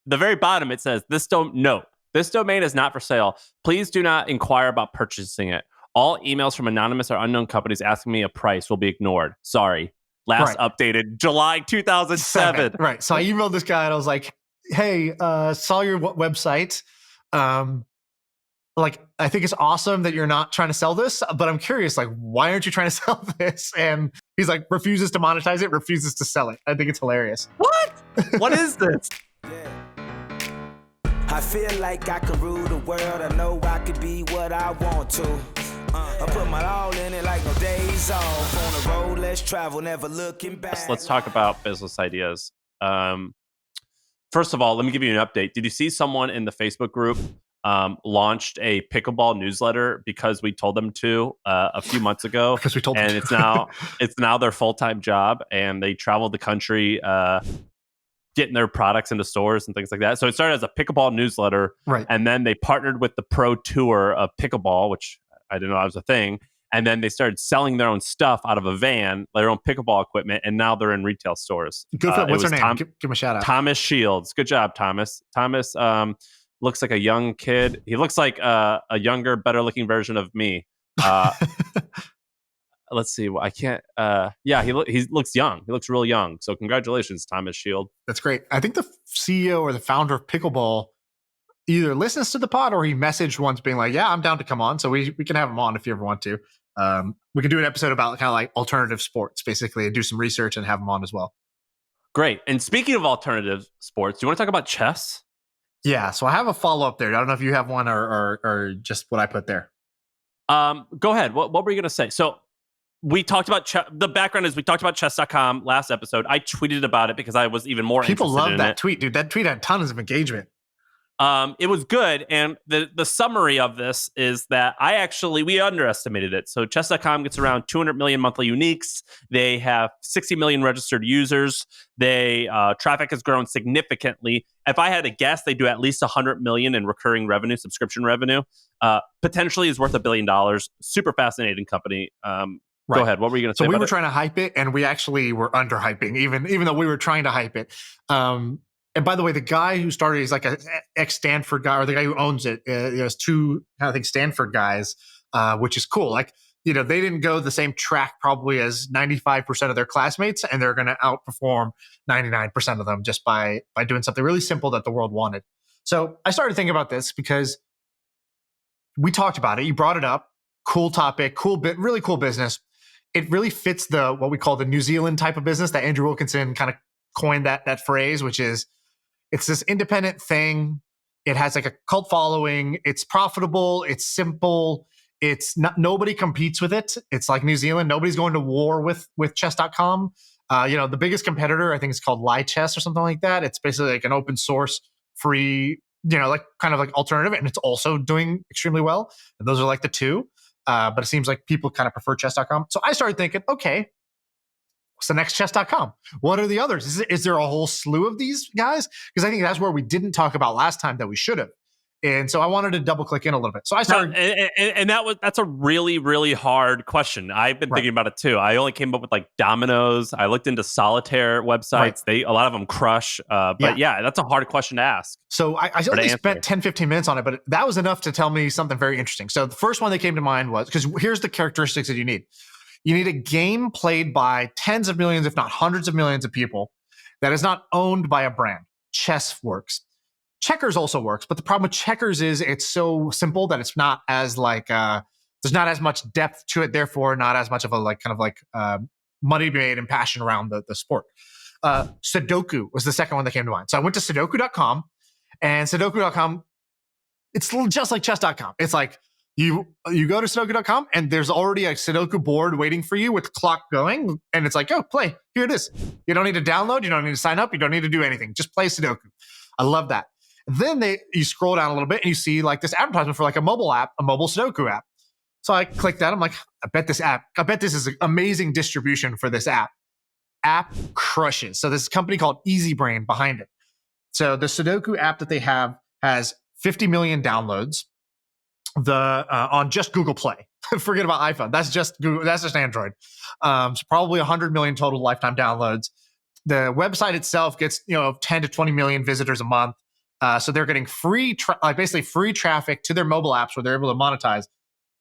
the very bottom, it says, this domain is not for sale. Please do not inquire about purchasing it. All emails from anonymous or unknown companies asking me a price will be ignored. Sorry. Last updated July 2007. Right. So I emailed this guy and I was like, hey, saw your website. Like, I think it's awesome that you're not trying to sell this, but I'm curious, like, why aren't you trying to sell this? And he's like, refuses to monetize it, refuses to sell it. I think it's hilarious. What? What is this? I feel like I can rule the world. I know I could be what I want to. I put my all in it like no days off. On the road, let's travel, never looking back. Let's talk about business ideas. First of all, let me give you an update. Did you see someone in the Facebook group launched a pickleball newsletter because we told them to a few months ago? Because we told them to. And it's now their full-time job, and they traveled the country getting their products into stores and things like that. So it started as a pickleball newsletter, right? And then they partnered with the Pro Tour of pickleball, which I didn't know that was a thing. And then they started selling their own stuff out of a van, their own pickleball equipment, and now they're in retail stores. Good for what's her name? Give him a shout out. Thomas Shields. Good job, Thomas. Thomas looks like a young kid. He looks like a younger, better looking version of me. Let's see. I can't. Yeah, he looks young. He looks real young. So congratulations, Thomas Shield. That's great. I think the CEO or the founder of Pickleball either listens to the pod or he messaged once being like, yeah, I'm down to come on. So we can have him on if you ever want to. We can do an episode about kind of like alternative sports, basically, and do some research and have him on as well. Great. And speaking of alternative sports, do you want to talk about chess? Yeah. So I have a follow-up there. I don't know if you have one or just what I put there. Go ahead. What were you going to say? So we talked about the background is we talked about chess.com last episode. I tweeted about it because I was even more People interested love that tweet, dude. That tweet had tons of engagement. It was good. And the summary of this is that we underestimated it. So chess.com gets around 200 million monthly uniques. They have 60 million registered users. Traffic has grown significantly. If I had to guess, they do at least 100 million in recurring revenue, subscription revenue. Potentially is worth $1 billion. Super fascinating company. Go ahead. What were you going to say? So we were trying to hype it, and we actually were underhyping, even though we were trying to hype it. And by the way, the guy who started, he's like an ex-Stanford guy, or the guy who owns it. There's two, I think, Stanford guys, which is cool. Like, they didn't go the same track probably as 95% of their classmates, and they're going to outperform 99% of them just by doing something really simple that the world wanted. So I started thinking about this because we talked about it. You brought it up. Cool topic, cool bit, really cool business. It really fits what we call the New Zealand type of business that Andrew Wilkinson kind of coined that phrase, which is it's this independent thing. It has like a cult following. It's profitable. It's simple. It's not, nobody competes with it. It's like New Zealand. Nobody's going to war with chess.com. The biggest competitor, I think it's called Lichess or something like that. It's basically like an open source, free, like kind of like alternative. And it's also doing extremely well. And those are like the two. But it seems like people kind of prefer chess.com. So I started thinking, okay, what's the next chess.com? What are the others? Is there a whole slew of these guys? Because I think that's where we didn't talk about last time that we should have. And so I wanted to double click in a little bit. So I started, and that's a really, really hard question. I've been thinking about it too. I only came up with like dominoes. I looked into solitaire websites. A lot of them crush. But yeah, that's a hard question to ask. So I only spent 10, 15 minutes on it, but that was enough to tell me something very interesting. So the first one that came to mind was, because here's the characteristics that you need. You need a game played by tens of millions, if not hundreds of millions of people that is not owned by a brand. Chess works. Checkers also works, but the problem with checkers is it's so simple that it's not as like there's not as much depth to it, therefore not as much of a like kind of like money to be made and passion around the sport. Sudoku was the second one that came to mind. So I went to Sudoku.com, and Sudoku.com, it's just like chess.com. It's like you go to Sudoku.com and there's already a Sudoku board waiting for you with the clock going, and it's like, oh, play. Here it is. You don't need to download. You don't need to sign up. You don't need to do anything. Just play Sudoku. I love that. Then you scroll down a little bit and you see like this advertisement for like a mobile app, a mobile Sudoku app. So I clicked that. I'm like, I bet this is an amazing distribution for this app. App crushes. So this company called EasyBrain behind it. So the Sudoku app that they have has 50 million downloads on just Google Play. Forget about iPhone. That's just Google. That's just Android. So probably 100 million total lifetime downloads. The website itself gets 10 to 20 million visitors a month. So they're getting basically free traffic to their mobile apps where they're able to monetize.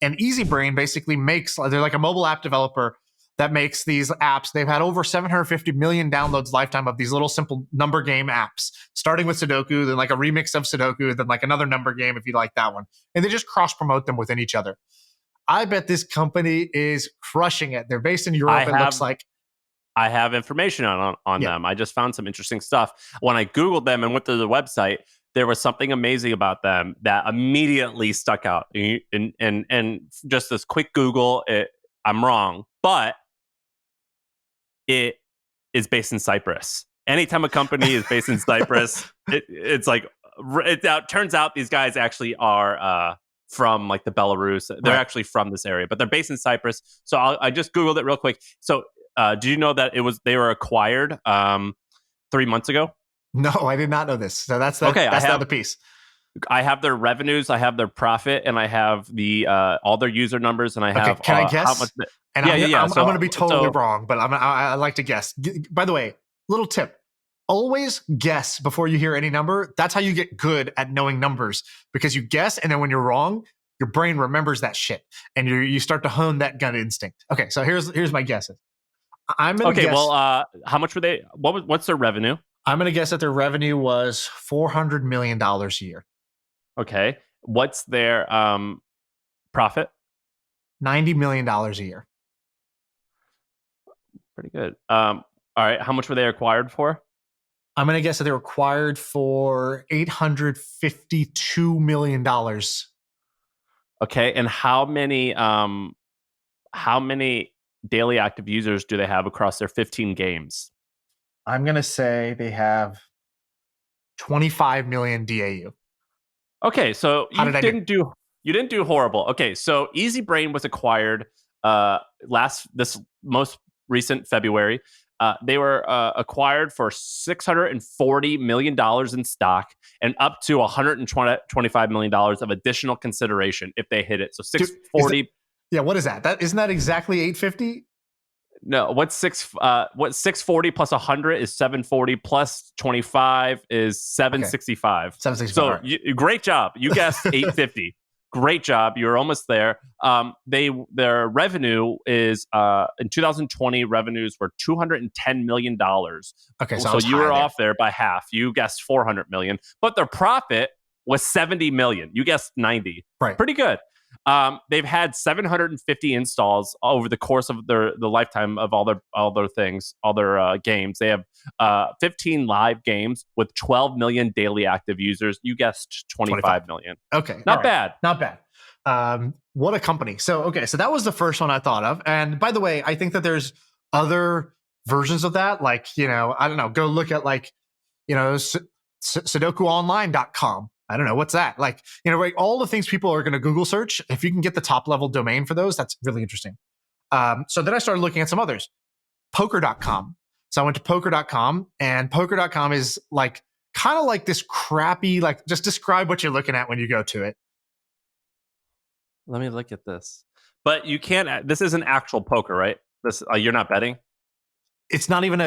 And EasyBrain basically they're like a mobile app developer that makes these apps. They've had over 750 million downloads lifetime of these little simple number game apps, starting with Sudoku, then like a remix of Sudoku, then like another number game if you like that one. And they just cross promote them within each other. I bet this company is crushing it. They're based in Europe, looks like. I have information on them. I just found some interesting stuff. When I Googled them and went to the website, there was something amazing about them that immediately stuck out. And just this quick Google, I'm wrong, but it is based in Cyprus. Anytime a company is based in Cyprus, it's like, it turns out these guys actually are from like the Belarus. They're actually from this area, but they're based in Cyprus. So I just Googled it real quick. So do you know that they were acquired 3 months ago? No, I did not know this. So that's the piece. I have their revenues, I have their profit, and I have the all their user numbers, and I have. Can I guess? How much I'm going to be totally wrong, but I like to guess. By the way, little tip: always guess before you hear any number. That's how you get good at knowing numbers, because you guess, and then when you're wrong, your brain remembers that shit, and you start to hone that gut instinct. Okay, so here's my guesses. I'm going to guess. Well, how much were they? What's their revenue? I'm going to guess that their revenue was $400 million a year. Okay. What's their profit? $90 million a year. Pretty good. All right. How much were they acquired for? I'm going to guess that they were acquired for $852 million. Okay. And how many daily active users do they have across their 15 games? I'm going to say they have 25 million DAU. Okay, so you didn't do horrible. Okay, so EasyBrain was acquired this most recent February. They were acquired for $640 million in stock and up to $125 million of additional consideration if they hit it. So 640. What is that? Isn't that exactly 850? No, what's 640 plus 100 is 740 plus 25 is 765. Okay. 765. So great job. You guessed 850. Great job. You're almost there. Their revenue is in 2020 revenues were $210 million. Okay, so you were off there by half. You guessed 400 million, but their profit was 70 million. You guessed 90. Right. Pretty good. They've had 750 installs over the course of the lifetime of all their games. They have 15 live games with 12 million daily active users. You guessed 25 million. Okay, not bad. Not bad. What a company. So that was the first one I thought of. And by the way, I think that there's other versions of that. Like, I don't know. Go look at SudokuOnline.com. I don't know. What's that? Like, all the things people are going to Google search. If you can get the top level domain for those, that's really interesting. So then I started looking at some others. Poker.com. So I went to Poker.com, and Poker.com is like kind of like this crappy, like, just describe what you're looking at when you go to it. Let me look at this. But you can't, this isn't actual poker, right? This you're not betting? It's not even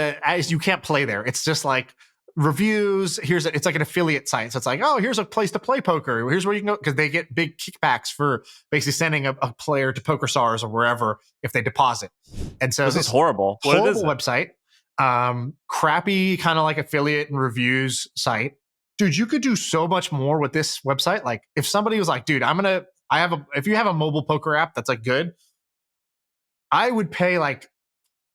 you can't play there. It's just like reviews. It's like an affiliate site. So it's like, oh, here's a place to play poker. Here's where you can go, because they get big kickbacks for basically sending a player to PokerStars or wherever if they deposit. And so this is horrible. Horrible website. Crappy kind of like affiliate and reviews site. Dude, you could do so much more with this website. Like if somebody was like, dude, if you have a mobile poker app that's like good, I would pay like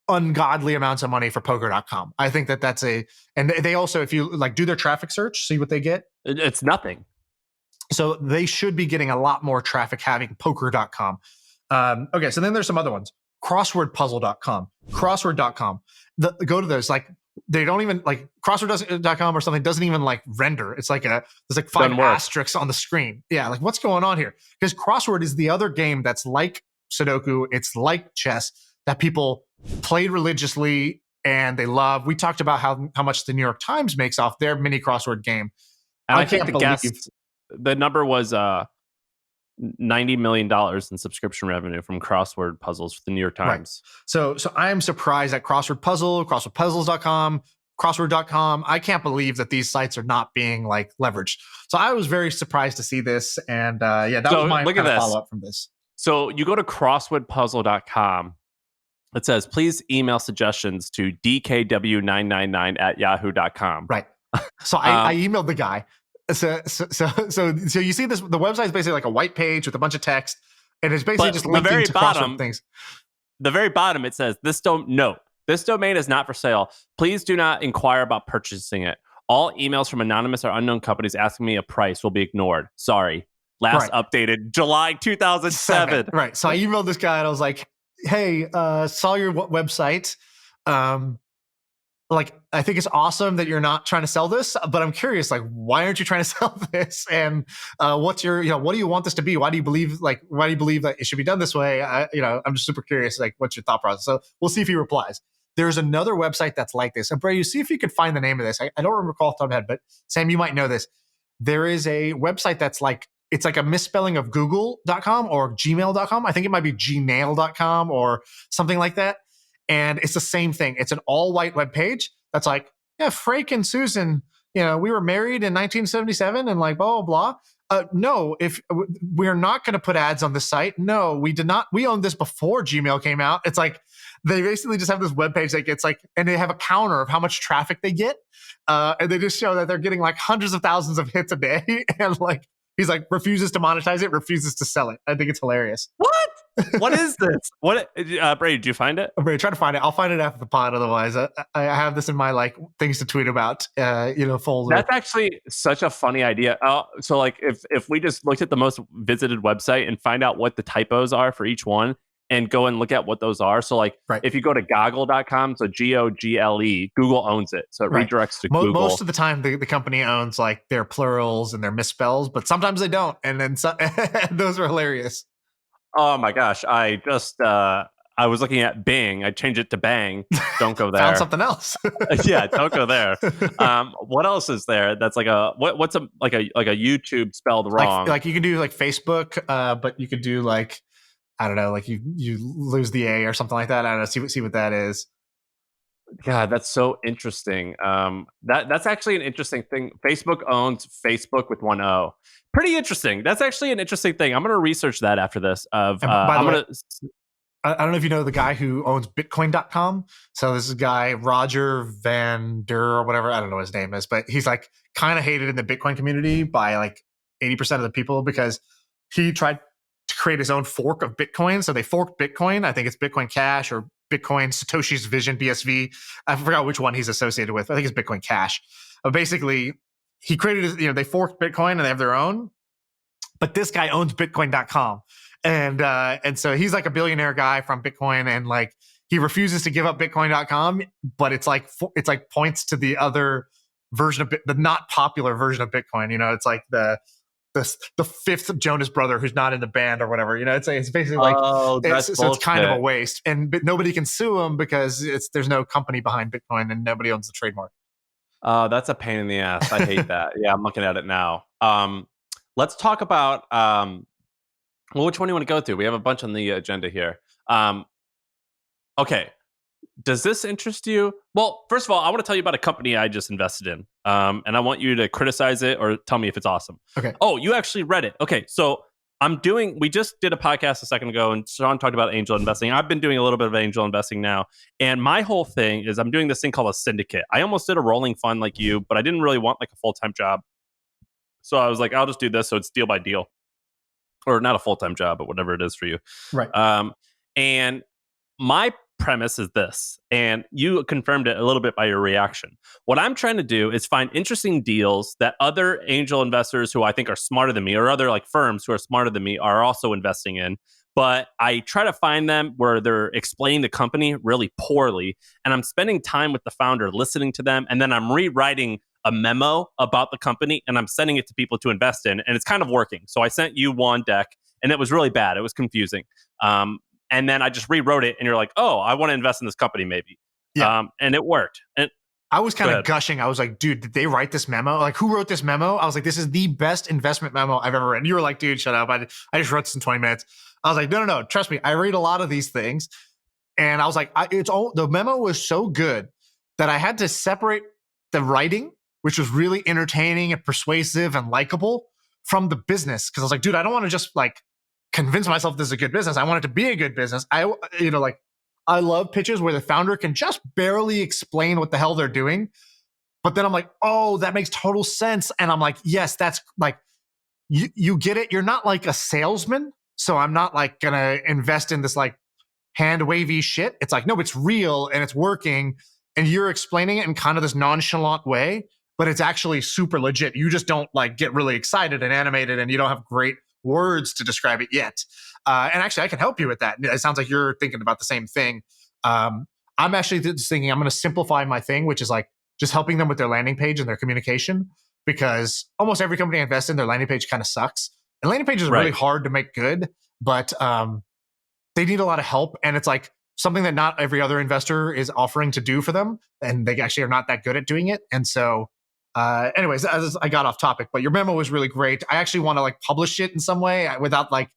ungodly amounts of money for Poker.com. I think and they also, if you like do their traffic search, see what they get. It's nothing. So they should be getting a lot more traffic having Poker.com. Okay, so then there's some other ones. Crosswordpuzzle.com, crossword.com. Go to those. Like they don't even like crossword.com or something doesn't even like render. It's like there's like 5 asterisks on the screen. Yeah, like what's going on here? Because Crossword is the other game that's like Sudoku. It's like chess that people played religiously and they love. We talked about how much the New York Times makes off their mini crossword game. And I think the number was $90 million in subscription revenue from crossword puzzles for the New York Times. Right. So I am surprised at Crossword Puzzle, crosswordpuzzles.com, crossword.com. I can't believe that these sites are not being like leveraged. So I was very surprised to see this. And that was my kind of follow-up from this. So you go to crosswordpuzzle.com. It says, please email suggestions to dkw999@yahoo.com. Right. So I emailed the guy. So you see this, the website is basically like a white page with a bunch of text, and it's basically just linking to crossword things. The very bottom, it says, this domain is not for sale. Please do not inquire about purchasing it. All emails from anonymous or unknown companies asking me a price will be ignored. Sorry. Last updated July 2007. Right. So I emailed this guy and I was like, hey, saw your website. Like, I think it's awesome that you're not trying to sell this, but I'm curious, like, why aren't you trying to sell this? And what's your, what do you want this to be? Why do you believe that it should be done this way? I'm just super curious, like, what's your thought process? So we'll see if he replies. There's another website that's like this. And Bray, you see if you could find the name of this. I don't recall off the top of my head, but Sam, you might know this. There is a website that's like, it's like a misspelling of google.com or gmail.com. I think it might be gmail.com or something like that. And it's the same thing. It's an all white web page that's like, yeah, Frank and Susan, we were married in 1977 and like blah, blah, blah. No, if we're not going to put ads on the site. No, we did not. We owned this before Gmail came out. It's like, they basically just have this web page that gets like, and they have a counter of how much traffic they get. And they just show that they're getting like hundreds of thousands of hits a day. And like, he's like, refuses to monetize it, refuses to sell it. I think it's hilarious. What? What is this? What, Brady, did you find it? I'm going to try to find it. I'll find it after the pod. Otherwise, I have this in my like things to tweet about, folder. That's actually such a funny idea. So like if we just looked at the most visited website and find out what the typos are for each one and go and look at what those are. So like if you go to goggle.com, so Gogle, Google owns it. So it redirects to Google. Most of the time the company owns like their plurals and their misspells, but sometimes they don't. And then those are hilarious. Oh my gosh. I just, I was looking at Bing. I changed it to Bang. Don't go there. Found something else. Yeah, don't go there. What else is there? That's like what's a YouTube spelled wrong? Like you can do like Facebook, but you could do like, I don't know, like you lose the A or something like that. I don't know. See what that is. God, that's so interesting. That's actually an interesting thing. Facebook owns Facebook with one O. Pretty interesting. That's actually an interesting thing. I'm going to research that after this. I don't know if you know the guy who owns Bitcoin.com. So this is a guy, Roger Van Der or whatever. I don't know what his name is, but he's like kind of hated in the Bitcoin community by like 80% of the people because he tried to create his own fork of Bitcoin. So they forked Bitcoin. I think it's Bitcoin Cash or Bitcoin Satoshi's Vision, BSV. I forgot which one he's associated with. I think it's Bitcoin Cash. But basically, he created, they forked Bitcoin and they have their own. But this guy owns Bitcoin.com. And so he's like a billionaire guy from Bitcoin. And like, he refuses to give up Bitcoin.com, but it's like points to the other version of the not popular version of Bitcoin. It's like the fifth Jonas brother who's not in the band or whatever. It's basically like it's kind of a waste, but nobody can sue him because there's no company behind Bitcoin and nobody owns the trademark. Oh, that's a pain in the ass. I hate that. Yeah, I'm looking at it now. Let's talk about which one do you want to go through? We have a bunch on the agenda here. Okay. Does this interest you? Well, first of all, I want to tell you about a company I just invested in. And I want you to criticize it or tell me if it's awesome. Okay. Oh, you actually read it. Okay. So we just did a podcast a second ago and Shaan talked about angel investing. I've been doing a little bit of angel investing now. And my whole thing is I'm doing this thing called a syndicate. I almost did a rolling fund like you, but I didn't really want like a full-time job. So I was like, I'll just do this. So it's deal by deal. Or not a full-time job, but whatever it is for you. Right. And my premise is this, and you confirmed it a little bit by your reaction. What I'm trying to do is find interesting deals that other angel investors who I think are smarter than me, or other like firms who are smarter than me, are also investing in. But I try to find them where they're explaining the company really poorly, and I'm spending time with the founder, listening to them, and then I'm rewriting a memo about the company, and I'm sending it to people to invest in, and it's kind of working. So I sent you one deck, and it was really bad. It was confusing. And then I just rewrote it, and you're like, oh, I want to invest in this company maybe. Yeah. And it worked. And I was kind of gushing. I was like, dude, did they write this memo? Like, who wrote this memo? I was like, this is the best investment memo I've ever read. And you were like, dude, shut up. I just wrote this in 20 minutes. I was like, no. Trust me. I read a lot of these things. And I was like, the memo was so good that I had to separate the writing, which was really entertaining and persuasive and likable, from the business. Because I was like, dude, I don't want to just like convince myself this is a good business. I want it to be a good business. I love pitches where the founder can just barely explain what the hell they're doing. But then I'm like, oh, that makes total sense. And I'm like, yes, that's like, you get it. You're not like a salesman. So I'm not like going to invest in this like hand wavy shit. It's like, no, it's real and it's working. And you're explaining it in kind of this nonchalant way, but it's actually super legit. You just don't like get really excited and animated and you don't have great words to describe it yet. And actually I can help you with that. It sounds like you're thinking about the same thing. I'm actually just thinking I'm going to simplify my thing, which is like just helping them with their landing page and their communication, because almost every company I invest in, their landing page kind of sucks. And landing pages are really hard to make good, but they need a lot of help. And it's like something that not every other investor is offering to do for them. And they actually are not that good at doing it. And so anyways, as I got off topic, but your memo was really great. I actually want to like publish it in some way without like,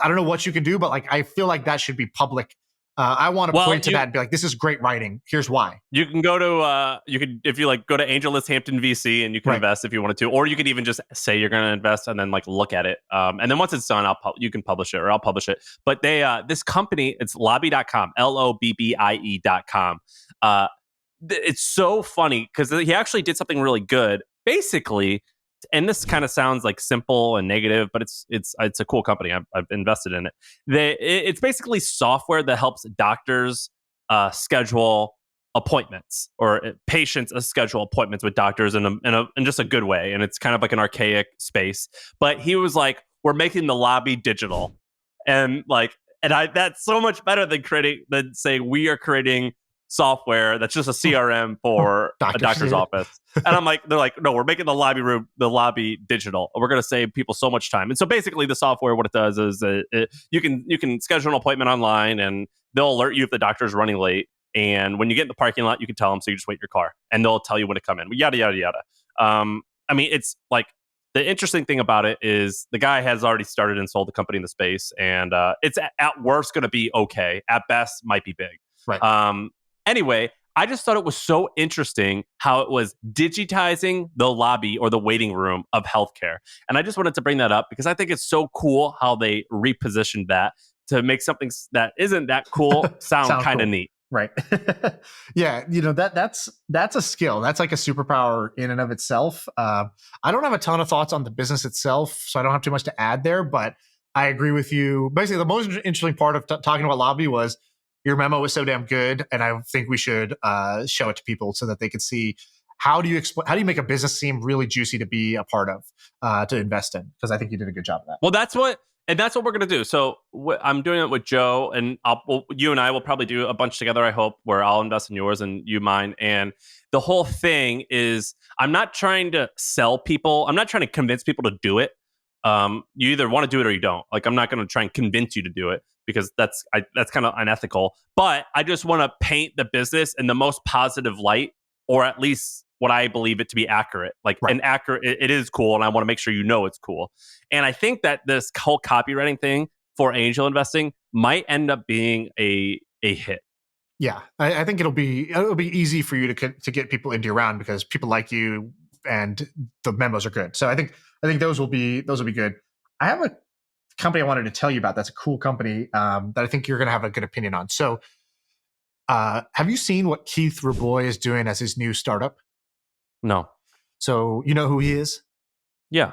I don't know what you can do, but like, I feel like that should be public. I want to point to that and be like, this is great writing. Here's why. You can go to, if you like, go to AngelList Hampton VC and you can invest if you wanted to, or you could even just say you're going to invest and then like look at it. And then once it's done, you can publish it or I'll publish it. But this company, it's lobby.com, LOBBIE.com. It's so funny because he actually did something really good. Basically, and this kind of sounds like simple and negative, but it's a cool company. I've invested in it. It's basically software that helps doctors schedule appointments, or patients schedule appointments with doctors in just a good way. And it's kind of like an archaic space. But he was like, "We're making the lobby digital," and that's so much better than saying we are creating software that's just a CRM for a doctor's office. And I'm like, they're like, no, we're making the lobby digital. We're going to save people so much time. And so basically the software, what it does is you can schedule an appointment online and they'll alert you if the doctor's running late. And when you get in the parking lot, you can tell them, so you just wait your car and they'll tell you when to come in, yada, yada, yada. I mean, it's like, the interesting thing about it is the guy has already started and sold the company in the space, and it's at worst going to be okay. At best, might be big. Right. Anyway, I just thought it was so interesting how it was digitizing the lobby or the waiting room of healthcare. And I just wanted to bring that up because I think it's so cool how they repositioned that to make something that isn't that cool sound kind of cool. Neat. Right. Yeah. That's a skill. That's like a superpower in and of itself. I don't have a ton of thoughts on the business itself, so I don't have too much to add there, but I agree with you. Basically, the most interesting part of talking about lobby was your memo was so damn good, and I think we should show it to people so that they can see how do you make a business seem really juicy to be a part of, to invest in. Because I think you did a good job of that. Well, that's what we're gonna do. So I'm doing it with Joe, and you and I will probably do a bunch together. I hope, where I'll invest in yours and you mine. And the whole thing is, I'm not trying to sell people. I'm not trying to convince people to do it. You either want to do it or you don't. Like, I'm not going to try and convince you to do it, because that's kind of unethical. But I just want to paint the business in the most positive light, or at least what I believe it to be accurate. Like, right. It is cool, and I want to make sure you know it's cool. And I think that this whole copywriting thing for angel investing might end up being a hit. Yeah, I think it'll be easy for you to get people into your round, because people like you and the memos are good. So I think those will be good. I have a company I wanted to tell you about. That's a cool company that I think you're going to have a good opinion on. So, have you seen what Keith Rabois is doing as his new startup? No. So you know who he is? Yeah.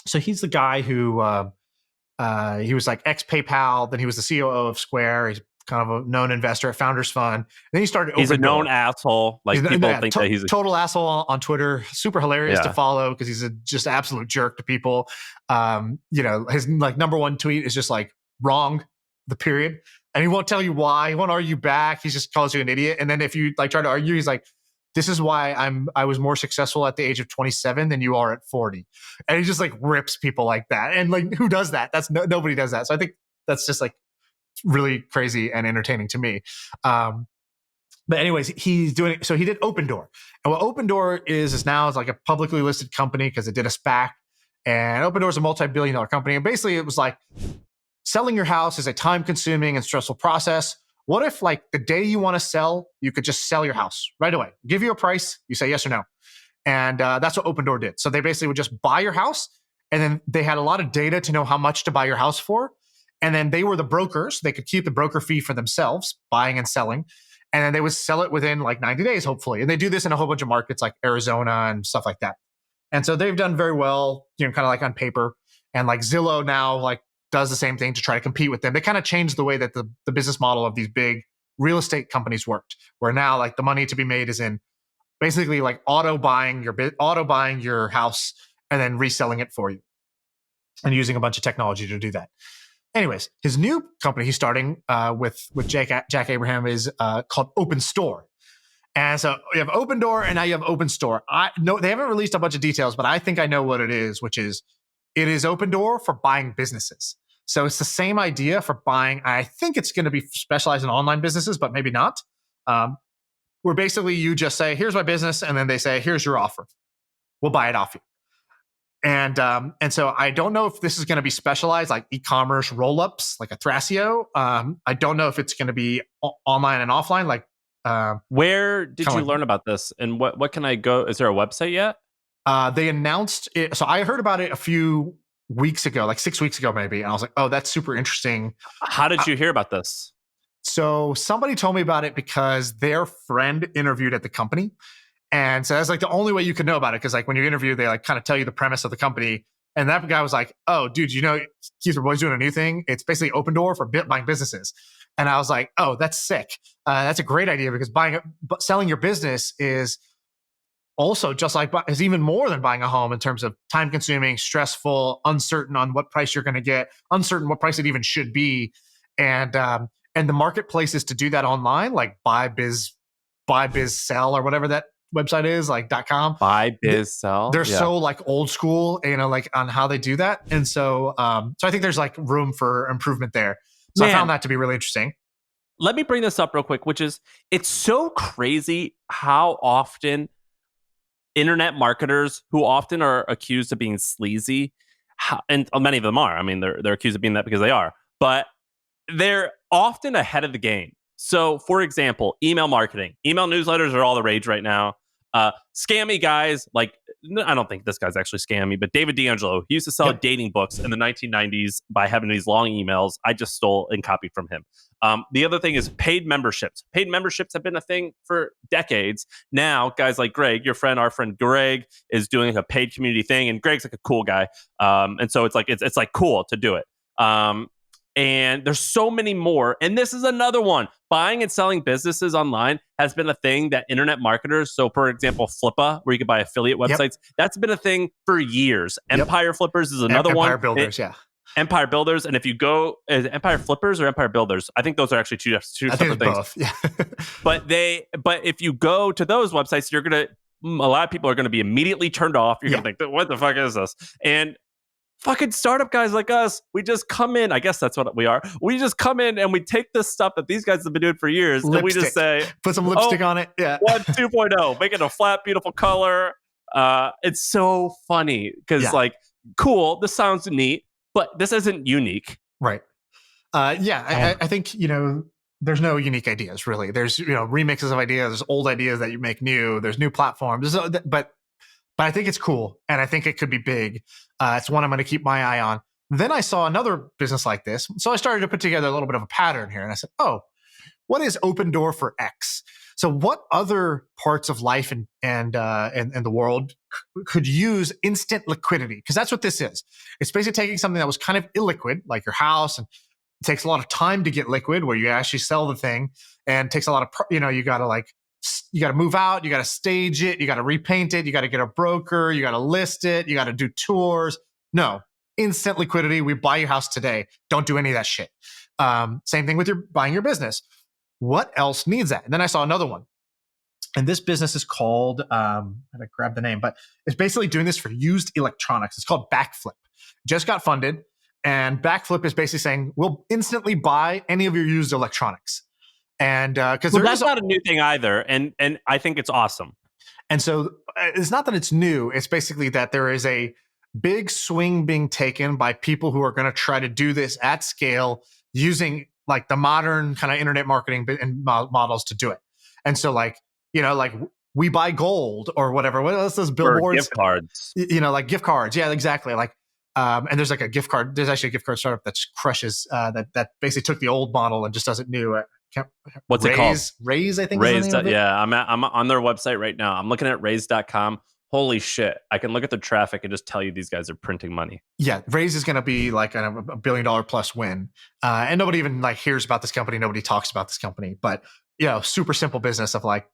So he's the guy who he was like ex PayPal. Then he was the COO of Square. He's kind of a known investor at Founders Fund. Then he started. He's Opendoor. a known asshole. Like, people think that he's a total asshole on Twitter. Super hilarious to follow, because he's a just absolute jerk to people. His like number one tweet is just like wrong, the period, and he won't tell you why. He won't argue back. He just calls you an idiot. And then if you like try to argue, he's like, "This is why I was more successful at the age of 27 than you are at 40," and he just like rips people like that. And like, who does that? Nobody does that. So I think that's just like really crazy and entertaining to me. But anyways, he's doing it. So he did Opendoor, and what Opendoor is now is like a publicly listed company, because it did a SPAC, and Opendoor is a multi-billion-dollar company. And basically, it was like, selling your house is a time-consuming and stressful process. what if like the day you want to sell, you could just sell your house right away, give you a price, you say yes or no. And that's what Opendoor did. So they basically would just buy your house, and then they had a lot of data to know how much to buy your house for. And then they were the brokers. They could keep the broker fee for themselves, buying and selling. And then they would sell it within like 90 days, hopefully. And they do this in a whole bunch of markets like Arizona and stuff like that. And so they've done very well, kind of like on paper. And like Zillow now like does the same thing to try to compete with them. They kind of changed the way that the business model of these big real estate companies worked, where now like the money to be made is in basically like auto buying your house and then reselling it for you, and using a bunch of technology to do that. Anyways, his new company he's starting with Jack Abraham is called Openstore. And so you have Opendoor, and now you have Openstore. They haven't released a bunch of details, but I think I know what it is, which is it is Opendoor for buying businesses. So it's the same idea for buying. I think it's going to be specialized in online businesses, but maybe not. Where basically you just say, "Here's my business," and then they say, "Here's your offer. We'll buy it off you." And so I don't know if this is going to be specialized like e-commerce roll-ups, like a Thrasio. I don't know if it's going to be online and offline. Like, where did you learn about this, and what can I go? Is there a website yet? They announced it. So I heard about it a few weeks ago, like 6 weeks ago, maybe. And I was like, "Oh, that's super interesting." How did you hear about this? So somebody told me about it because their friend interviewed at the company. And so that's like the only way you can know about it. Cause like when you interview, they like kind of tell you the premise of the company. And that guy was like, "Oh, dude, Keith Boy's doing a new thing. It's basically Opendoor for buying businesses." And I was like, "Oh, that's sick. That's a great idea, because selling your business is also just like, is even more than buying a home in terms of time consuming, stressful, uncertain on what price you're going to get, uncertain what price it even should be. And the marketplaces to do that online, like buy biz sell or whatever that website is, like .com. Buy biz sell. They're so like old school, like on how they do that. And so I think there's like room for improvement there. So I found that to be really interesting. Let me bring this up real quick, which is, it's so crazy how often internet marketers, who often are accused of being sleazy, and many of them are. I mean, they're accused of being that because they are, but they're often ahead of the game. So, for example, email marketing. Email newsletters are all the rage right now. Scammy guys, like, I don't think this guy's actually scammy, but David D'Angelo, he used to sell dating books in the 1990s by having these long emails. I just stole and copied from him. The other thing is paid memberships. Paid memberships have been a thing for decades. Now, guys like Greg, our friend Greg, is doing a paid community thing, and Greg's like a cool guy. And so it's like cool to do it. And there's so many more. And this is another one. Buying and selling businesses online has been a thing that internet marketers, so for example, Flippa, where you can buy affiliate websites, that's been a thing for years. Empire Flippers is another one. Empire Builders, Empire Builders. And if you go, is it Empire Flippers or Empire Builders? I think those are actually two separate things. Both. Yeah. but if you go to those websites, a lot of people are going to be immediately turned off. You're going to think, what the fuck is this? And fucking startup guys like us, we just come in. I guess that's what we are. We just come in and we take this stuff that these guys have been doing for years, and we just say, put some lipstick on it. Yeah. 2.0, make it a flat, beautiful color. It's so funny because like, cool, this sounds neat, but this isn't unique. Right. I think, there's no unique ideas really. There's, remixes of ideas, there's old ideas that you make new, there's new platforms, but I think it's cool, and I think it could be big. It's one I'm going to keep my eye on. Then I saw another business like this, so I started to put together a little bit of a pattern here, and I said, "Oh, what is Opendoor for X?" So, what other parts of life and the world could use instant liquidity? Because that's what this is. It's basically taking something that was kind of illiquid, like your house, and it takes a lot of time to get liquid, where you actually sell the thing, and it takes a lot of you got to move out, you got to stage it, you got to repaint it, you got to get a broker, you got to list it, you got to do tours. No, instant liquidity. We buy your house today. Don't do any of that shit. Same thing with buying your business. What else needs that? And then I saw another one. And this business is called, I had to grab the name, but it's basically doing this for used electronics. It's called Backflip. Just got funded. And Backflip is basically saying, we'll instantly buy any of your used electronics. And because that's not a new thing either, and I think it's awesome. And so it's not that it's new; it's basically that there is a big swing being taken by people who are going to try to do this at scale using like the modern kind of internet marketing and models to do it. And so like, like we buy gold or whatever. What else those billboards? Or gift cards. Like gift cards. Yeah, exactly. Like, and there's like a gift card. There's actually a gift card startup that crushes that basically took the old model and just does it new. What's it called? Raise, I think. Raise. Yeah, I'm on their website right now. I'm looking at raise.com. Holy shit. I can look at the traffic and just tell you these guys are printing money. Yeah. Raise is going to be like a $1 billion plus win. And nobody even like hears about this company. Nobody talks about this company, but super simple business of like,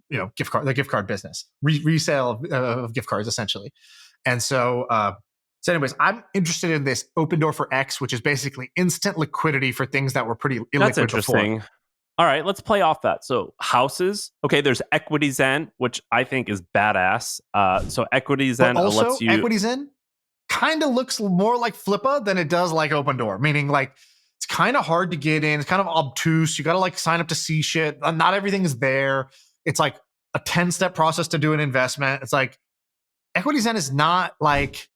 the gift card business, resale of gift cards essentially. And so anyways, I'm interested in this Opendoor for X, which is basically instant liquidity for things that were pretty illiquid. That's interesting. Before. All right, let's play off that. So houses, okay, there's EquityZen, which I think is badass. So EquityZen lets you... EquityZen kind of looks more like Flippa than it does like Opendoor, meaning like it's kind of hard to get in. It's kind of obtuse. You got to like sign up to see shit. Not everything is there. It's like a 10-step process to do an investment. It's like EquityZen is not like...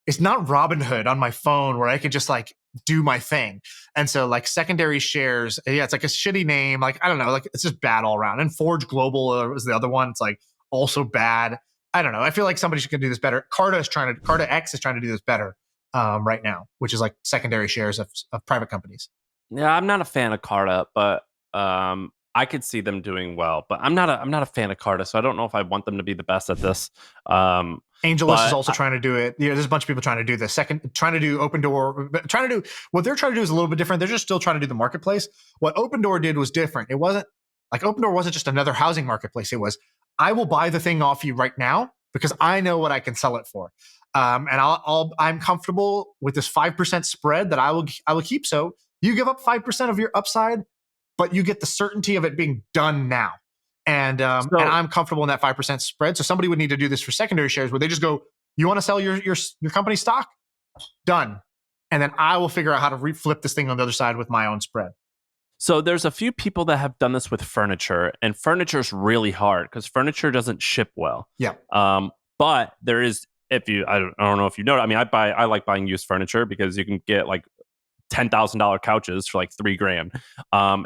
It's not Robinhood on my phone where I can just like do my thing. And so like secondary shares, it's like a shitty name. Like, I don't know, like it's just bad all around. And Forge Global was the other one. It's like also bad. I don't know. I feel like somebody should do this better. Carta X is trying to do this better right now, which is like secondary shares of private companies. Yeah, I'm not a fan of Carta, but I could see them doing well. But I'm not a fan of Carta, so I don't know if I want them to be the best at this. AngelList is also trying to do it. There's a bunch of people trying to do this. Trying to do Opendoor, what they're trying to do is a little bit different. They're just still trying to do the marketplace. What Opendoor did was different. It wasn't like Opendoor wasn't just another housing marketplace. It was, I will buy the thing off you right now because I know what I can sell it for. And I'm comfortable with this 5% spread that I will keep. So you give up 5% of your upside, but you get the certainty of it being done now. And I'm comfortable in that 5% spread. So somebody would need to do this for secondary shares where they just go, you want to sell your company stock? Done. And then I will figure out how to reflip this thing on the other side with my own spread. So there's a few people that have done this with furniture, and furniture is really hard because furniture doesn't ship well. Yeah. But there is, I don't know if you know, I mean, I like buying used furniture because you can get like $10,000 couches for like $3,000.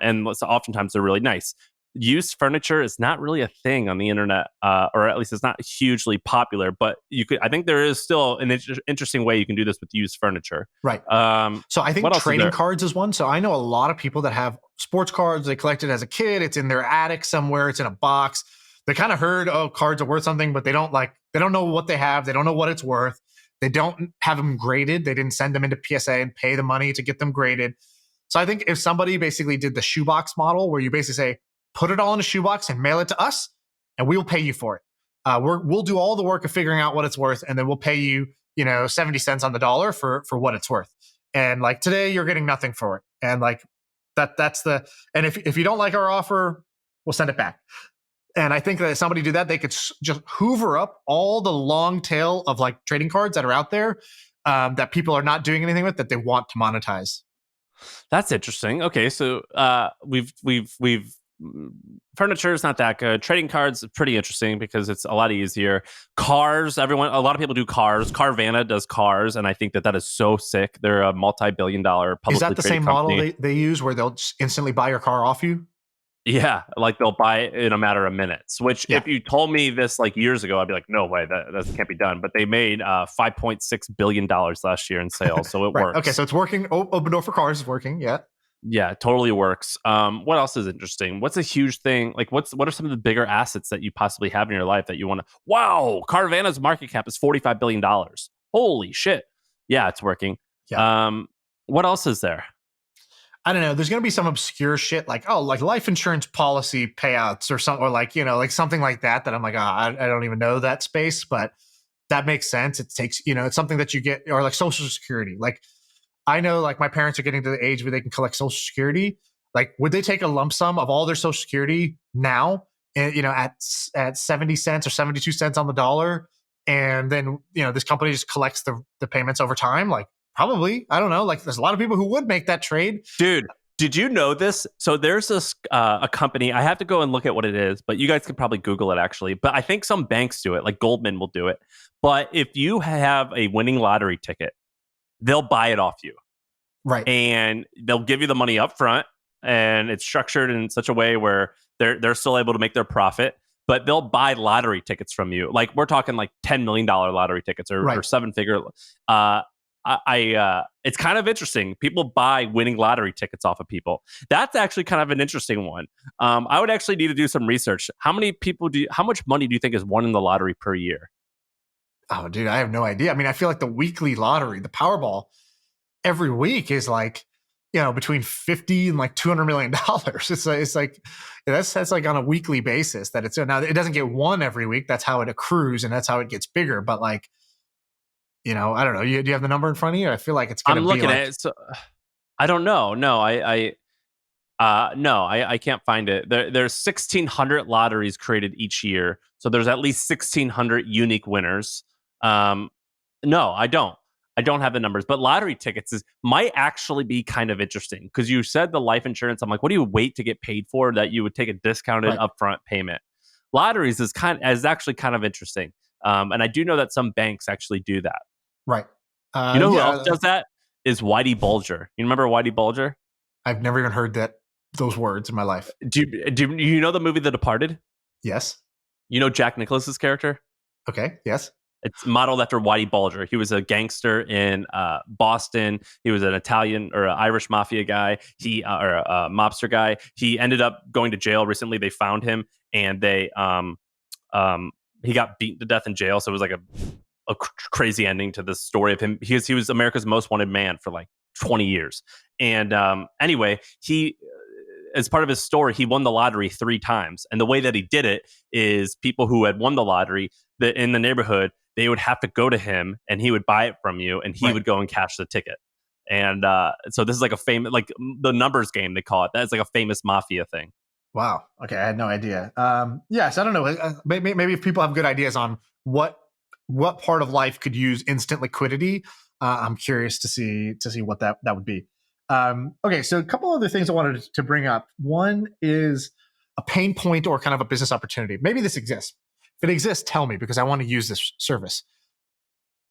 And oftentimes they're really nice. Used furniture is not really a thing on the internet, or at least it's not hugely popular, but I think there is still an interesting way you can do this with used furniture. Right. So I think trading cards is one. So I know a lot of people that have sports cards. They collected as a kid. It's in their attic somewhere. It's in a box. They kind of heard, cards are worth something, but they don't know what they have. They don't know what it's worth. They don't have them graded. They didn't send them into PSA and pay the money to get them graded. So I think if somebody basically did the shoebox model where you basically say, put it all in a shoebox and mail it to us, and we'll pay you for it. We'll do all the work of figuring out what it's worth, and then we'll pay you, 70 cents on the dollar for what it's worth. And like today, you're getting nothing for it. And like that's and if you don't like our offer, we'll send it back. And I think that if somebody did that, they could just hoover up all the long tail of like trading cards that are out there that people are not doing anything with that they want to monetize. That's interesting. Okay, so we've furniture is not that good. Trading cards is pretty interesting because it's a lot easier. Cars, a lot of people do cars. Carvana does cars, and I think that is so sick. They're a multi-billion-dollar publicly Is that the same company. Model they use where they'll just instantly buy your car off you? Yeah, like they'll buy it in a matter of minutes, which if you told me this like years ago, I'd be like, no way, that can't be done. But they made $5.6 billion last year in sales, so it right. works. Okay, so it's working. Opendoor for cars is working, yeah. Yeah, it totally works. What else is interesting? What's a huge thing? Like, what are some of the bigger assets that you possibly have in your life that you want to? Wow, Carvana's market cap is $45 billion. Holy shit! Yeah, it's working. Yeah. What else is there? I don't know. There's going to be some obscure shit like life insurance policy payouts or something, or like something like that. That I'm like, I don't even know that space, but that makes sense. It takes it's something that you get, or like Social Security, like. I know like my parents are getting to the age where they can collect Social Security. Like, would they take a lump sum of all their Social Security now, and, at 70 cents or 72 cents on the dollar? And then, this company just collects the payments over time. Like, probably, I don't know. Like, there's a lot of people who would make that trade. Dude, did you know this? So there's this a company. I have to go and look at what it is, but you guys can probably Google it actually. But I think some banks do it, like Goldman will do it. But if you have a winning lottery ticket, they'll buy it off you. Right. and they'll give you the money up front, and it's structured in such a way where they're still able to make their profit, but they'll buy lottery tickets from you. Like we're talking like $10 million lottery tickets or Right. 7-figure. It's kind of interesting. People buy winning lottery tickets off of people. That's actually kind of an interesting one. I would actually need to do some research. How much money do you think is won in the lottery per year? Oh, dude, I have no idea. I mean, I feel like the weekly lottery, the Powerball, every week is like, between 50 and like $200 million. It's like that's like on a weekly basis that it's now. It doesn't get won every week. That's how it accrues and that's how it gets bigger. But like, I don't know. Do you have the number in front of you? I feel like it's going to be. I'm looking at it. So I don't know. No, I can't find it. There's 1,600 lotteries created each year, so there's at least 1,600 unique winners. No, I don't. I don't have the numbers, but lottery tickets might actually be kind of interesting because you said the life insurance. I'm like, what do you wait to get paid for that you would take a discounted upfront payment? Lotteries is actually kind of interesting, and I do know that some banks actually do that. Right. Who else does that? Is Whitey Bulger. You remember Whitey Bulger? I've never even heard those words in my life. Do you know the movie The Departed? Yes. You know Jack Nicklaus's character? Okay. Yes. It's modeled after Whitey Bulger. He was a gangster in Boston. He was an Italian or Irish mafia guy. Or a mobster guy. He ended up going to jail recently. They found him and he got beaten to death in jail. So it was like a crazy ending to the story of him. He was America's most wanted man for like 20 years. And anyway, he, as part of his story, he won the lottery 3 times. And the way that he did it is people who had won the lottery in the neighborhood, they would have to go to him and he would buy it from you and he would go and cash the ticket. And so this is like a famous, like the numbers game, they call it. That's like a famous mafia thing. Wow. Okay. I had no idea. Yes. I don't know. Maybe if people have good ideas on what part of life could use instant liquidity, I'm curious to see what that would be. Okay. So a couple other things I wanted to bring up. One is a pain point or kind of a business opportunity. Maybe this exists. If it exists, tell me because I want to use this service.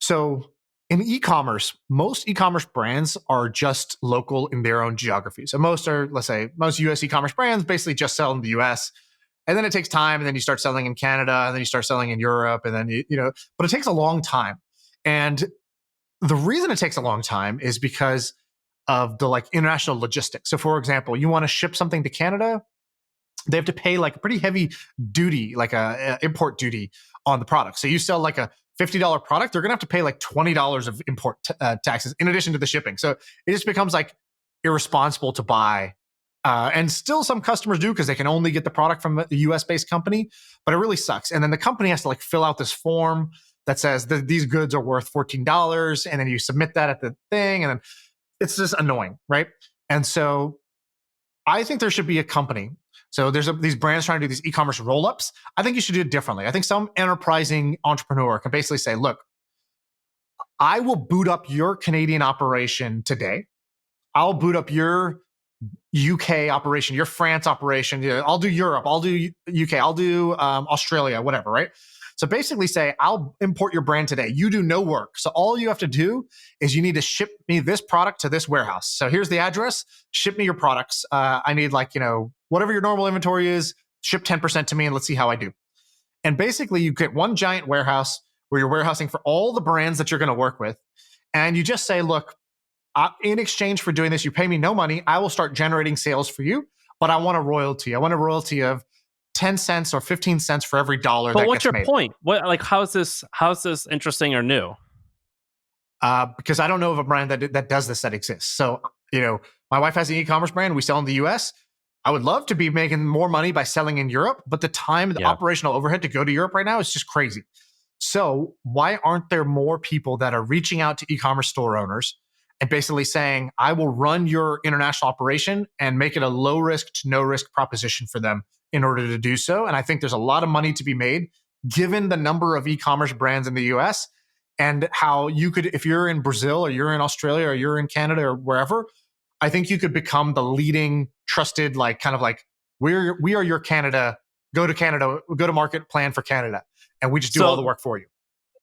So in e-commerce, most e-commerce brands are just local in their own geography. So most US e-commerce brands basically just sell in the US. And then it takes time, and then you start selling in Canada, and then you start selling in Europe, and then but it takes a long time. And the reason it takes a long time is because of the international logistics. So for example, you want to ship something to Canada, they have to pay like a pretty heavy duty, like a import duty on the product. So you sell like a $50 product, they're going to have to pay like $20 of import taxes in addition to the shipping. So it just becomes like irresponsible to buy. And still some customers do because they can only get the product from a US-based company, but it really sucks. And then the company has to fill out this form that says that these goods are worth $14, and then you submit that at the thing, and then it's just annoying, right? And so I think there should be a company. So there's these brands trying to do these e-commerce roll-ups. I think you should do it differently. I think some enterprising entrepreneur can basically say, look, I will boot up your Canadian operation today. I'll boot up your UK operation, your France operation. I'll do Europe. I'll do UK. I'll do Australia, whatever, right? So basically say, I'll import your brand today. You do no work. So all you have to do is you need to ship me this product to this warehouse. So here's the address. Ship me your products. I need whatever your normal inventory is, ship 10% to me and let's see how I do. And basically you get one giant warehouse where you're warehousing for all the brands that you're going to work with. And you just say, look, in exchange for doing this, you pay me no money. I will start generating sales for you, but I want a royalty. I want a royalty of 10 cents or 15 cents for every dollar that gets made. But what's your point? How is this interesting or new? Because I don't know of a brand that does this that exists. So, my wife has an e-commerce brand. We sell in the US. I would love to be making more money by selling in Europe, but the operational overhead to go to Europe right now is just crazy. So why aren't there more people that are reaching out to e-commerce store owners and basically saying, I will run your international operation and make it a low risk to no risk proposition for them in order to do so? And I think there's a lot of money to be made given the number of e-commerce brands in the US and how you could, if you're in Brazil or you're in Australia or you're in Canada or wherever, I think you could become the leading trusted, we are your Canada, go to market plan for Canada. And we just do all the work for you.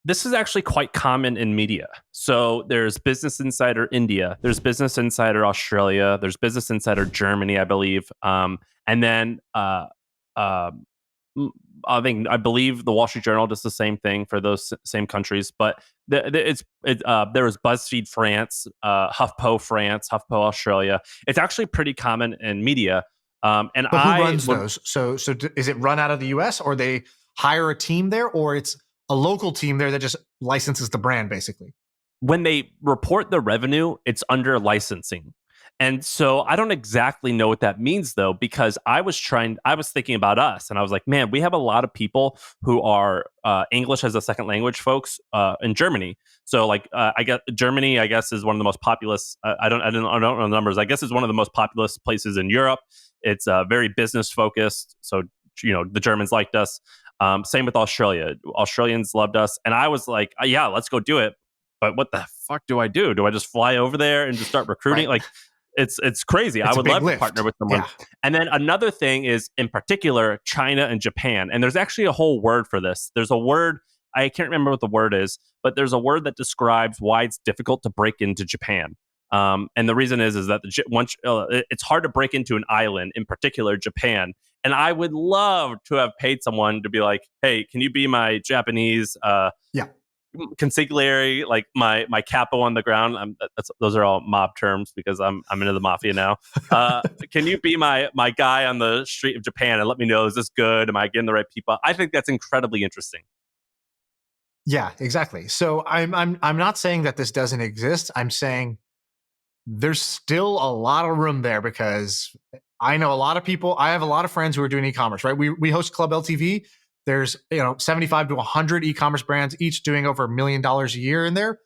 This is actually quite common in media. So there's Business Insider India, there's Business Insider Australia, there's Business Insider Germany, I believe, and then I believe the Wall Street Journal does the same thing for those same countries. But there was BuzzFeed France, HuffPo France, HuffPo Australia. It's actually pretty common in media. And But who runs those? So is it run out of the U.S. or they hire a team there, or it's a local team there that just licenses the brand, basically? When they report the revenue, it's under licensing. And so I don't exactly know what that means, though, because I was thinking about us, and I was like, man, we have a lot of people who are English as a second language folks in Germany. So like, I guess Germany, I guess, is one of the most populous. I don't know the numbers. I guess it's one of the most populous places in Europe. It's very business focused. So, the Germans liked us. Same with Australia. Australians loved us. And I was like, yeah, let's go do it. But what the fuck do I do? Do I just fly over there and just start recruiting? Right. Like, it's crazy. I would love to partner with someone. Yeah. And then another thing is, in particular, China and Japan. And there's actually a whole word for this. There's a word, I can't remember what the word is, but there's a word that describes why it's difficult to break into Japan. And the reason is that it's hard to break into an island, in particular Japan. And I would love to have paid someone to be like, hey, can you be my Japanese consigliere, like my capo on the ground? Those are all mob terms because I'm into the mafia now. Can you be my guy on the street of Japan and let me know, is this good? Am I getting the right people? I think that's incredibly interesting. Yeah, exactly. So I'm not saying that this doesn't exist. I'm saying there's still a lot of room there, because I know a lot of people. I have a lot of friends who are doing e-commerce, right? We host Club LTV. There's 75 to 100 e-commerce brands, each doing over $1 million a year in there.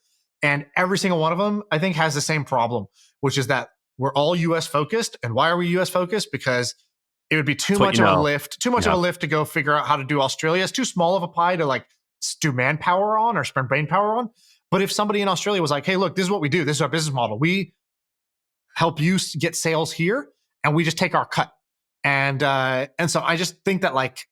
And every single one of them, I think, has the same problem, which is that we're all US focused. And why are we US focused? Because it would be too much of a lift to go figure out how to do Australia. It's too small of a pie to like do manpower on or spend brain power on. But if somebody in Australia was like, hey, look, this is what we do. This is our business model. We help you get sales here, and we just take our cut. And so I just think that like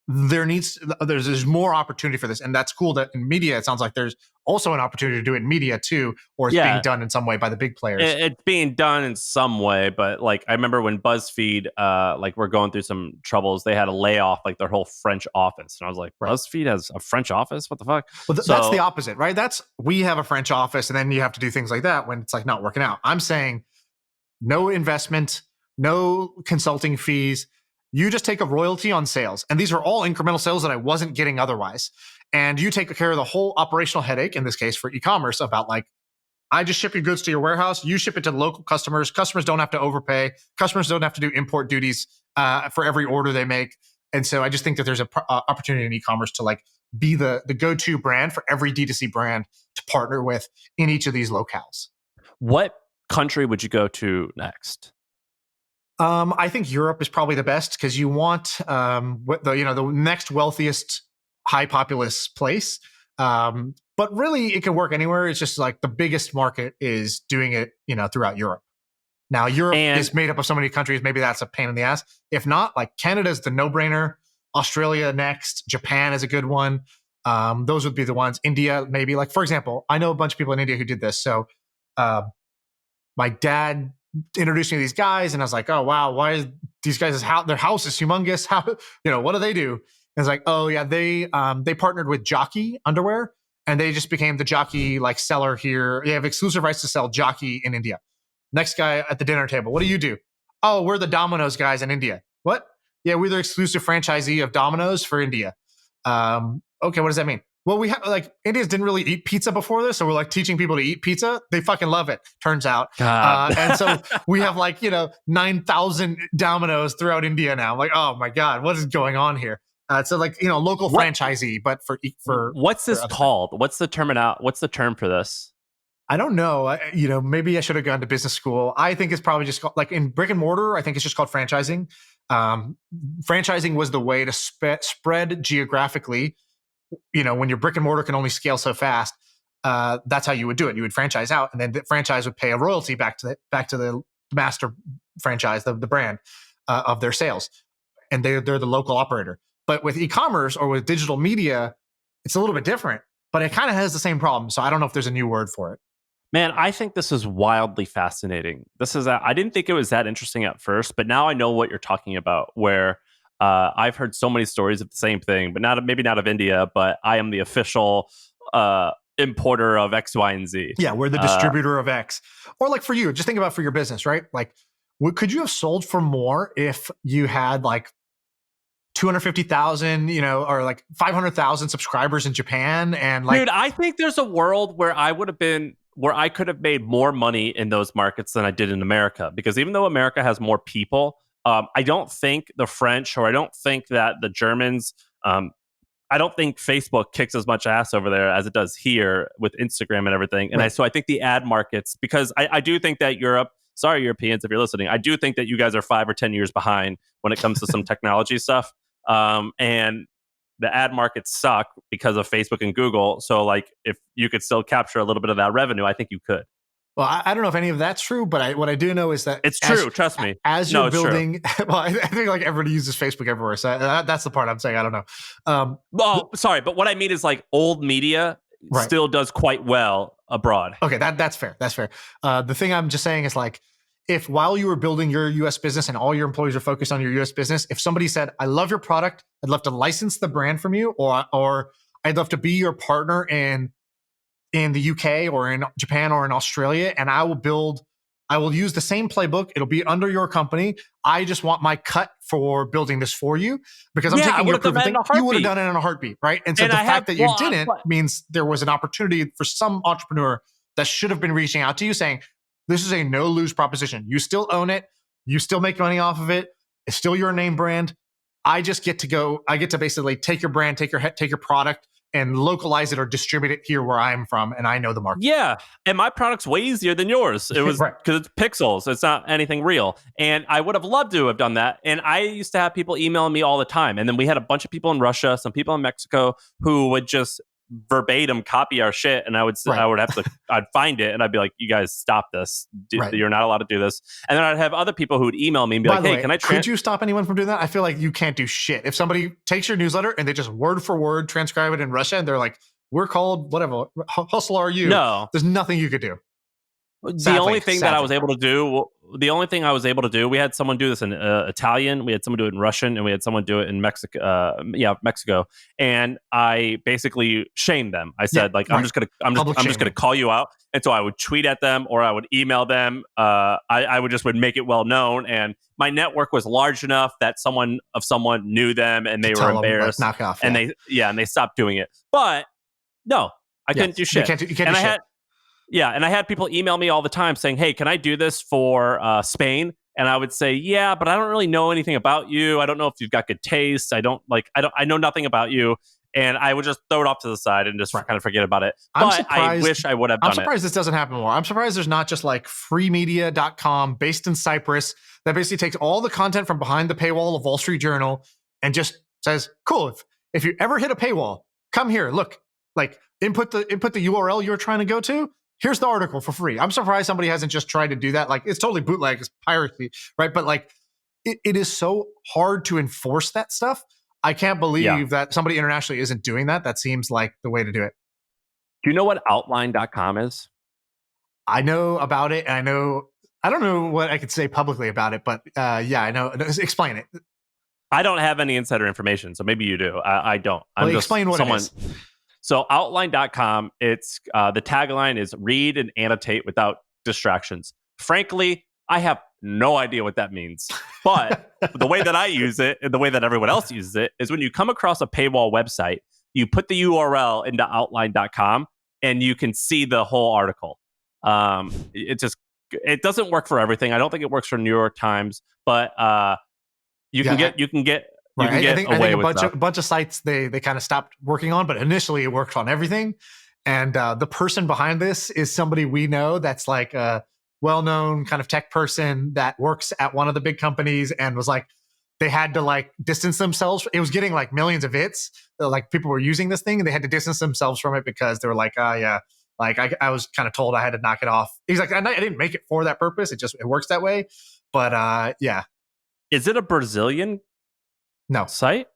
there's more opportunity for this, and that's cool that in media it sounds like there's also an opportunity to do it in media too, or it's being done in some way by the big players. It's being done in some way, but like I remember when BuzzFeed like we're going through some troubles, they had a layoff like their whole French office, and I was like, BuzzFeed has a French office? What the fuck? Well, that's the opposite, right? We have a French office, and then you have to do things like that when it's like not working out. I'm saying no investment, no consulting fees. You just take a royalty on sales. And these are all incremental sales that I wasn't getting otherwise. And you take care of the whole operational headache, in this case for e-commerce, about like, I just ship your goods to your warehouse. You ship it to the local customers. Customers don't have to overpay. Customers don't have to do import duties for every order they make. And so I just think that there's an opportunity in e-commerce to like be the go-to brand for every D2C brand to partner with in each of these locales. What country would you go to next? I think Europe is probably the best, because you want the next wealthiest high populous place. But really, it can work anywhere. It's just like the biggest market is doing it, throughout Europe. Now, Europe is made up of so many countries. Maybe that's a pain in the ass. If not, like Canada's the no-brainer. Australia next. Japan is a good one. Those would be the ones. India, maybe. Like, for example, I know a bunch of people in India who did this. So my dad introduced me to these guys, and I was like, oh wow, why is these guys' their house is humongous? How, what do they do? And it's like, oh yeah, they partnered with Jockey underwear, and they just became the Jockey like seller here. They have exclusive rights to sell Jockey in India. Next guy at the dinner table, what do you do? Oh, we're the Domino's guys in India. What? Yeah, we're the exclusive franchisee of Domino's for India. Okay, what does that mean? Well, we have like Indians didn't really eat pizza before this, so we're like teaching people to eat pizza. They fucking love it, turns out. And so we have like 9,000 Domino's throughout India now. I'm like, oh my god, what is going on here? So like local franchisee, but for what's this called? What's the term for this? I don't know. Maybe I should have gone to business school. I think it's probably just called, like in brick and mortar, I think it's just called franchising. Franchising was the way to spread geographically. When your brick and mortar can only scale so fast, that's how you would do it. You would franchise out, and then the franchise would pay a royalty back to the master franchise, the brand of their sales, and they're the local operator. But with e-commerce or with digital media, it's a little bit different. but it kind of has the same problem. So I don't know if there's a new word for it. Man, I think this is wildly fascinating. I didn't think it was that interesting at first, but now I know what you're talking about, where I've heard so many stories of the same thing, but maybe not of India, but I am the official importer of X, Y, and Z. Yeah, we're the distributor of X. Or like for you, just think about for your business, right? Like, could you have sold for more if you had like 250,000, or like 500,000 subscribers in Japan? And like, dude, I think there's a world where I could have made more money in those markets than I did in America, because even though America has more people, I don't think the French, or I don't think that the Germans, I don't think Facebook kicks as much ass over there as it does here with Instagram and everything. And right. So I think the ad markets, because I do think that Europe, sorry, Europeans, if you're listening, I do think that you guys are 5 or 10 years behind when it comes to some technology stuff. And the ad markets suck because of Facebook and Google. So like, if you could still capture a little bit of that revenue, I think you could. Well, I don't know if any of that's true, but what I do know is that it's true. Trust me. As you're building, well, I think like everybody uses Facebook everywhere, so that's the part I'm saying. I don't know. Well, sorry, but what I mean is like old media still does quite well abroad. Okay, that's fair. That's fair. The thing I'm just saying is like, if while you were building your US business and all your employees are focused on your US business, if somebody said, "I love your product, I'd love to license the brand from you," or "I'd love to be your partner in the UK or in Japan or in Australia, and I will use the same playbook. It'll be under your company. I just want my cut for building this for you because I'm taking your proven thing." You would have done it in a heartbeat, right? And so the fact that you didn't means there was an opportunity for some entrepreneur that should have been reaching out to you saying, "This is a no-lose proposition. You still own it. You still make money off of it. It's still your name brand. I just get to basically take your brand, take your product, and localize it or distribute it here where I'm from, and I know the market." Yeah, and my product's way easier than yours. It was because it's pixels. It's not anything real. And I would have loved to have done that. And I used to have people emailing me all the time. And then we had a bunch of people in Russia, some people in Mexico who would just verbatim copy our shit, and I'd find it and I'd be like, "You guys stop this. You're not allowed to do this." And then I'd have other people who would email me and be like, "Hey, can I could you stop anyone from doing that?" I feel like you can't do shit. If somebody takes your newsletter and they just word for word transcribe it in Russia and they're like, "We're called whatever, hustle are you?" No, there's nothing you could do. The only thing that I was able to do, we had someone do this in Italian, we had someone do it in Russian, and we had someone do it in Mexico. And I basically shamed them. I said, I'm just gonna call you out. And so I would tweet at them or I would email them. I would make it well known, and my network was large enough that someone knew them and they were embarrassed. Knock off, and they stopped doing it. But no, I couldn't do shit. You can't do shit. And I had people email me all the time saying, "Hey, can I do this for Spain?" And I would say, "Yeah, but I don't really know anything about you. I don't know if you've got good taste. I know nothing about you." And I would just throw it off to the side and just kind of forget about it. But I wish I would have done it. I'm surprised this doesn't happen more. I'm surprised there's not just like freemedia.com based in Cyprus that basically takes all the content from behind the paywall of Wall Street Journal and just says, "Cool, if you ever hit a paywall, come here. Look, like input the URL you're trying to go to. Here's the article for free." I'm surprised somebody hasn't just tried to do that. Like, it's totally bootleg, it's piracy, right? But like, it is so hard to enforce that stuff. I can't believe that somebody internationally isn't doing that. That seems like the way to do it. Do you know what outline.com is? I know about it, and I don't know what I could say publicly about it, but I know. Explain it. I don't have any insider information, so maybe you do. I don't. Explain what it is. So outline.com, it's the tagline is "read and annotate without distractions." Frankly, I have no idea what that means. But the way that I use it and the way that everyone else uses it is when you come across a paywall website, you put the URL into outline.com and you can see the whole article. It doesn't work for everything. I don't think it works for New York Times, but you can get Right. I think a bunch of sites they kind of stopped working on, but initially it worked on everything. And the person behind this is somebody we know that's like a well-known kind of tech person that works at one of the big companies, and was like, they had to like distance themselves. It was getting like millions of hits. Like, people were using this thing and they had to distance themselves from it because they were like, like I was kind of told I had to knock it off. He's like, I didn't make it for that purpose. It works that way. But Is it a Brazilian No site?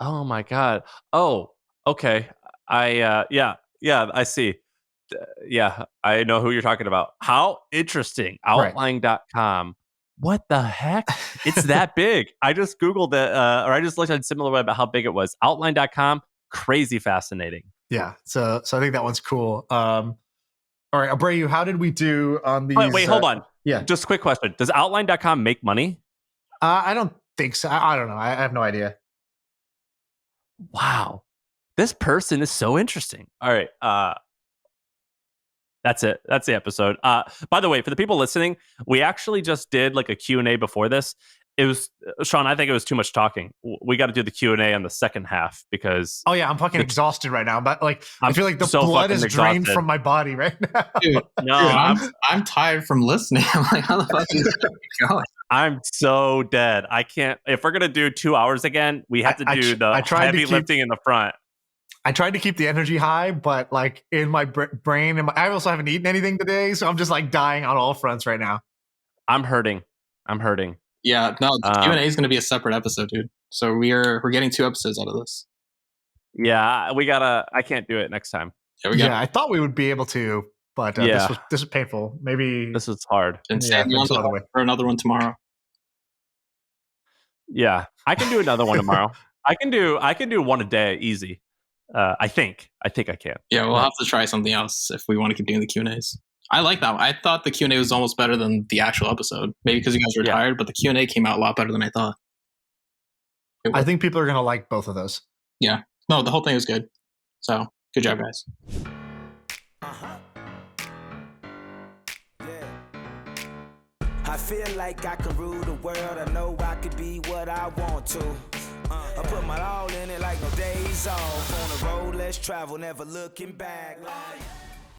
Oh my God. Oh, okay. Yeah, I see. Yeah, I know who you're talking about. How interesting. Right. Outline.com. What the heck? It's that big. I just Googled it, or I just looked on SimilarWeb about how big it was. Outline.com, crazy fascinating. Yeah. So I think that one's cool. All right, Abreu, how did we do on these? Wait, hold on. Yeah. Just a quick question. Does Outline.com make money? I don't think so. I don't know. I have no idea. Wow. This person is so interesting. All right. That's it. That's the episode. By the way, for the people listening, we actually just did like a Q&A before this. It was, Shaan, I think it was too much talking. We got to do the Q&A on the second half because... Oh yeah, I'm fucking exhausted right now. But like, I feel like the so blood is fucking drained exhausted. from my body right now. Dude, I'm tired from listening. I'm like, how the fuck is this going? I'm so dead. I can't... If we're going to do 2 hours again, we have to do the heavy lifting in the front. I tried to keep the energy high, but like in my brain, I also haven't eaten anything today, so I'm just like dying on all fronts right now. I'm hurting. Yeah, no, the Q&A is going to be a separate episode, dude. So we're getting 2 episodes out of this. Yeah, we gotta. I can't do it next time. Yeah, I thought we would be able to, but this is painful. Maybe this is hard. And send you on for another one tomorrow. Yeah, I can do another one tomorrow. I can do one a day, easy. I think I can. Yeah, we'll have to try something else if we want to keep doing the Q&As. I like that one. I thought the Q&A was almost better than the actual episode. Maybe because you guys were tired, but the Q&A came out a lot better than I thought. I think people are going to like both of those. Yeah. No, the whole thing was good. So, good job, guys. I feel like I can rule the world. I know I could be what I want to. I put my all in it like no days off. On the road, let's travel, never looking back.